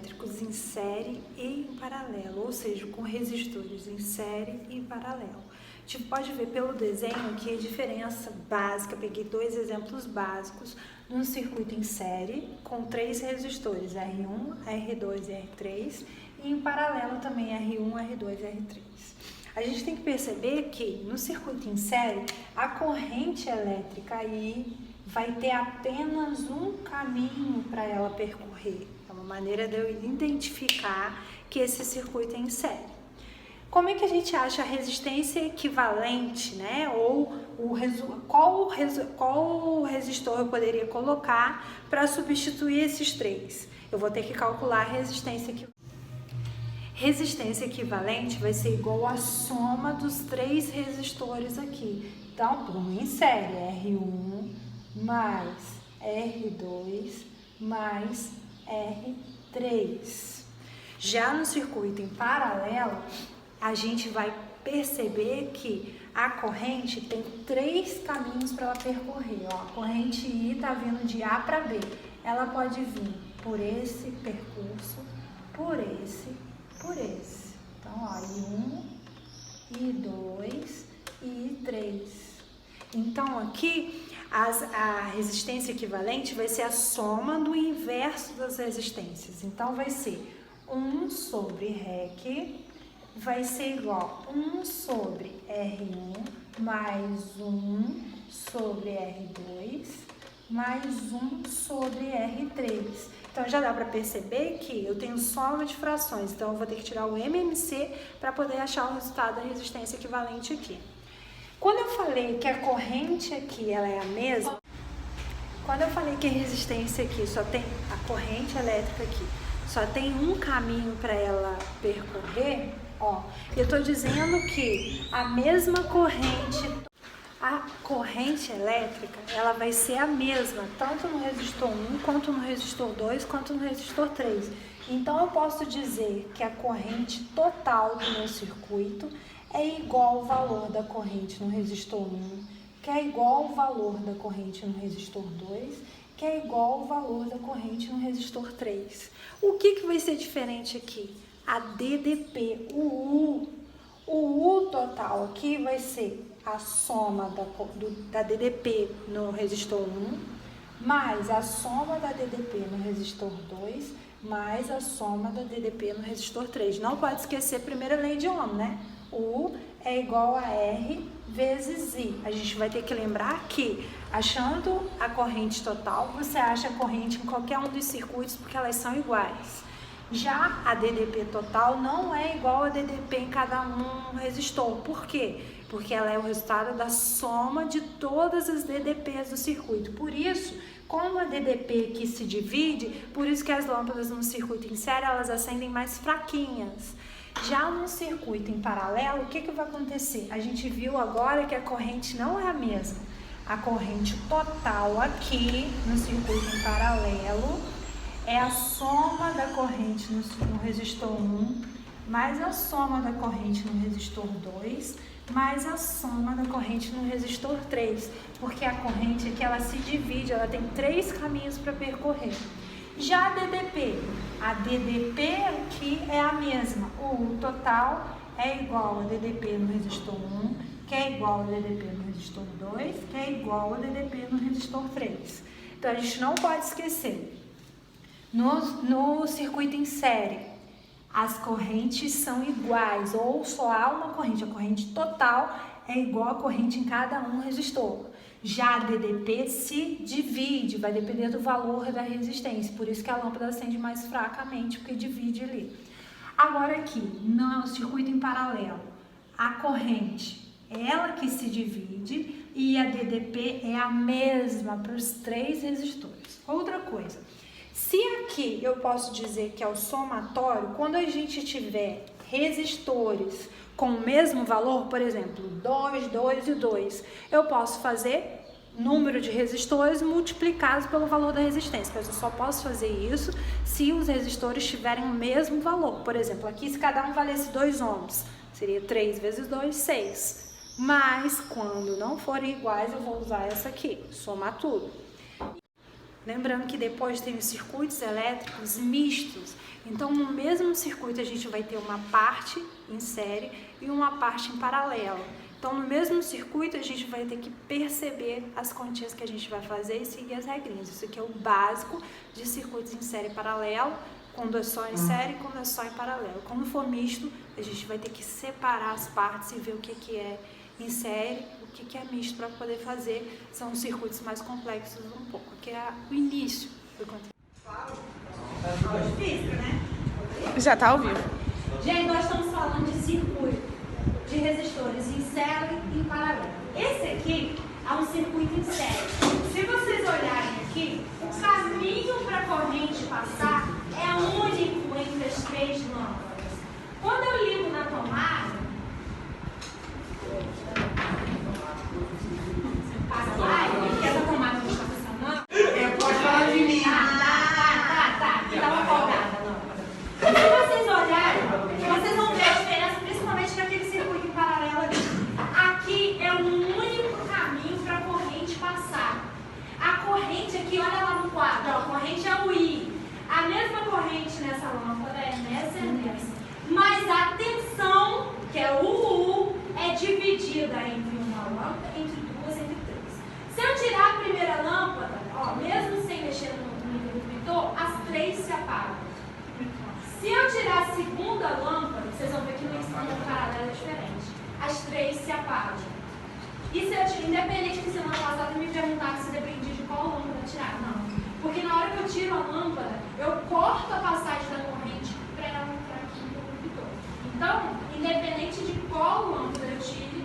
elétricos em série e em paralelo, ou seja, com resistores em série e em paralelo. A gente pode ver pelo desenho que a diferença básica, peguei dois exemplos básicos, num circuito em série com 3 resistores, R1, R2 e R3, e em paralelo também R1, R2 e R3. A gente tem que perceber que no circuito em série, a corrente elétrica aí vai ter apenas um caminho para ela percorrer. É uma maneira de eu identificar que esse circuito é em série. Como é que a gente acha a resistência equivalente, né? Ou qual resistor eu poderia colocar para substituir esses 3? Eu vou ter que calcular a resistência equivalente. Resistência equivalente vai ser igual à soma dos 3 resistores aqui. Então, por um em série, R1 mais R2 mais R3. Já no circuito em paralelo, a gente vai perceber que a corrente tem 3 caminhos para ela percorrer. Ó, a corrente I está vindo de A para B. Ela pode vir por esse percurso, por esse. Então, ó, I1, I2 e I3. Então, aqui, a resistência equivalente vai ser a soma do inverso das resistências. Então, vai ser 1 sobre REC vai ser igual a 1 sobre R1 mais 1 sobre R2 mais 1 sobre R3. Então, já dá para perceber que eu tenho soma de frações. Então, eu vou ter que tirar o MMC para poder achar o resultado da resistência equivalente aqui. Quando eu falei que a corrente aqui ela é a mesma, quando eu falei que a resistência aqui só tem, a corrente elétrica aqui, só tem um caminho para ela percorrer, ó, eu estou dizendo que a mesma corrente, a corrente elétrica, ela vai ser a mesma, tanto no resistor 1, quanto no resistor 2, quanto no resistor 3. Então, eu posso dizer que a corrente total do meu circuito é igual ao valor da corrente no resistor 1, que é igual ao valor da corrente no resistor 2, que é igual ao valor da corrente no resistor 3. O que vai ser diferente aqui? A DDP, o U total aqui vai ser a soma da DDP no resistor 1, mais a soma da DDP no resistor 2, mais a soma da DDP no resistor 3. Não pode esquecer a primeira lei de Ohm, né? U é igual a R vezes I. A gente vai ter que lembrar que, achando a corrente total, você acha a corrente em qualquer um dos circuitos porque elas são iguais. Já a DDP total não é igual a DDP em cada um resistor. Por quê? Porque ela é o resultado da soma de todas as DDPs do circuito. Por isso, como a DDP aqui se divide, por isso que as lâmpadas no circuito em série, elas acendem mais fraquinhas. Já no circuito em paralelo, o que vai acontecer? A gente viu agora que a corrente não é a mesma. A corrente total aqui no circuito em paralelo é a soma da corrente no resistor 1, mais a soma da corrente no resistor 2, mais a soma da corrente no resistor 3. Porque a corrente aqui, ela se divide, ela tem 3 caminhos para percorrer. Já a DDP aqui é a mesma. O total é igual a DDP no resistor 1, que é igual a DDP no resistor 2, que é igual a DDP no resistor 3. Então, a gente não pode esquecer. No circuito em série, as correntes são iguais, ou só há uma corrente. A corrente total é igual à corrente em cada um resistor. Já a DDP se divide, vai depender do valor da resistência. Por isso que a lâmpada acende mais fracamente, porque divide ali. Agora aqui, no circuito em paralelo, a corrente é ela que se divide e a DDP é a mesma para os 3 resistores. Outra coisa, se aqui eu posso dizer que é o somatório, quando a gente tiver resistores com o mesmo valor, por exemplo, 2, 2 e 2, eu posso fazer número de resistores multiplicados pelo valor da resistência, mas eu só posso fazer isso se os resistores tiverem o mesmo valor. Por exemplo, aqui se cada um valesse 2 ohms, seria 3 vezes 2, 6. Mas quando não forem iguais, eu vou usar essa aqui, somar tudo. Lembrando que depois tem os circuitos elétricos mistos, Então, no mesmo circuito, a gente vai ter uma parte em série e uma parte em paralelo. Então, no mesmo circuito, a gente vai ter que perceber as continhas que a gente vai fazer e seguir as regrinhas. Isso aqui é o básico de circuitos em série e paralelo, quando é só em série e quando é só em paralelo. Quando for misto, a gente vai ter que separar as partes e ver o que é em série, o que é misto para poder fazer. São os circuitos mais complexos um pouco, que é o início do conteúdo. Física, né? Já tá ao vivo. Gente, nós estamos falando de circuito de resistores em série e em paralelo. Esse aqui é um circuito em série. Se vocês olharem aqui, o caminho para a corrente passar é único entre as três lâmpadas. Quando eu ligo na tomada, passa lá, porque essa tomada não está funcionando. Pode falar de mim. Dá uma folgada, lâmpada. Se vocês olharem, vocês vão ver a diferença, principalmente naquele circuito em paralelo ali. Aqui é um único caminho para a corrente passar. A corrente aqui, olha lá no quadro, ó, a corrente é o I. A mesma corrente nessa lâmpada é nessa e nessa. Mas a tensão, que é o U, é dividida entre uma lâmpada, entre duas, entre três. Se eu tirar a primeira lâmpada, ó, mesmo sem mexer no interruptor, as três se apagam. Se eu tirar a segunda lâmpada, vocês vão ver que no instante paralelo é diferente. As três se apagam. E se eu tirar, independente que semana passada me perguntar se dependia de qual lâmpada tirar, não. Porque na hora que eu tiro a lâmpada, eu corto a passagem da corrente para ela entrar aqui no interruptor. Então, independente de qual lâmpada eu tire,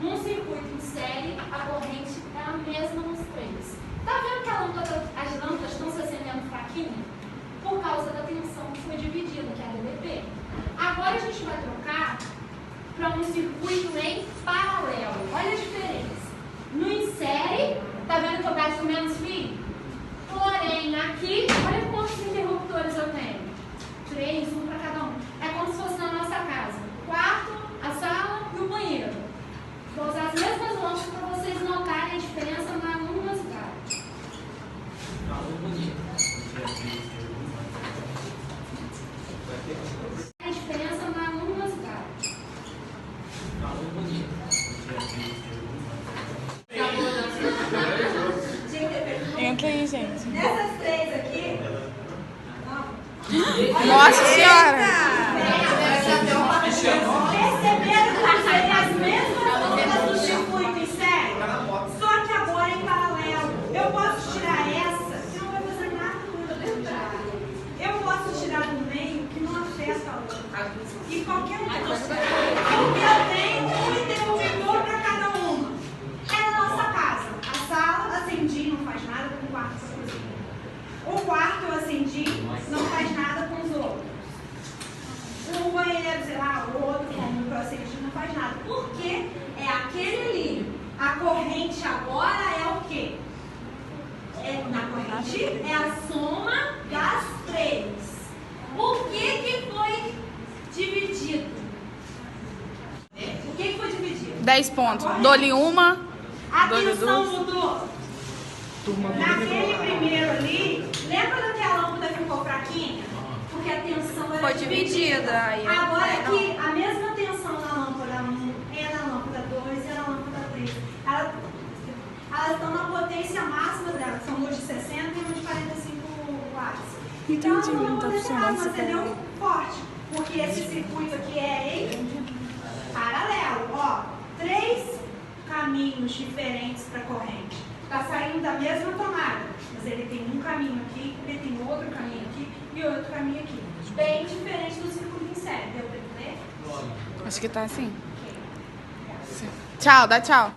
num circuito em série, a corrente é a mesma nos três. Tá vendo que as lâmpadas estão se acendendo fraquinho? Por causa da tensão que foi dividida, que é a DDP. Agora a gente vai trocar para um circuito em paralelo. Olha a diferença. No em série, tá vendo que eu gasto menos fio? Porém, aqui, olha quantos interruptores eu tenho. 3, um para cada um. É como se fosse na nossa casa. O quarto, a sala e o banheiro. Vou usar as mesmas lâmpadas para vocês notarem a diferença na luminosidade. A diferença na luminosidade. Entra aí, gente. Nessas três aqui. Nossa Senhora! Perceberam que seriam as mesmas lâmpadas do circuito em série? Só que agora em paralelo. Eu posso tirar essa, que não vai fazer nada. Eu posso tirar do meio, que não afeta a outra. E qualquer outra. Porque eu tenho um interruptor para cada uma. É na nossa casa. A sala acendi, não faz nada com o quarto da cozinha. O quarto eu acendi, não faz nada com os outros. O banheiro, sei lá, o outro, como eu acendi, não faz nada. Porque é aquele ali. A corrente agora é o quê? Na corrente é a soma das três. O que foi dividido? O que foi dividido? 10 pontos. Dou-lhe uma. A Dou-lhe tensão duas. mudou. Naquele primeiro ali, lembra que a lâmpada ficou fraquinha? Porque a tensão era Foi dividida. Aí, Agora aí não. aqui, a mesma tensão na lâmpada 1 é na lâmpada 2 e é na lâmpada 3. Elas estão na potência máxima delas. São uma de 60 e uma de 45 watts. Então elas Entendi, vão não tá poder funcionando pegar, essa entendeu? Forte. Porque esse circuito aqui é em paralelo. Ó, 3 caminhos diferentes para a corrente. Está saindo da mesma tomada, mas ele tem um caminho aqui, ele tem outro caminho aqui e outro caminho aqui. Bem diferente do circuito em série. Deu para entender? Acho que tá assim. Tchau, dá tchau.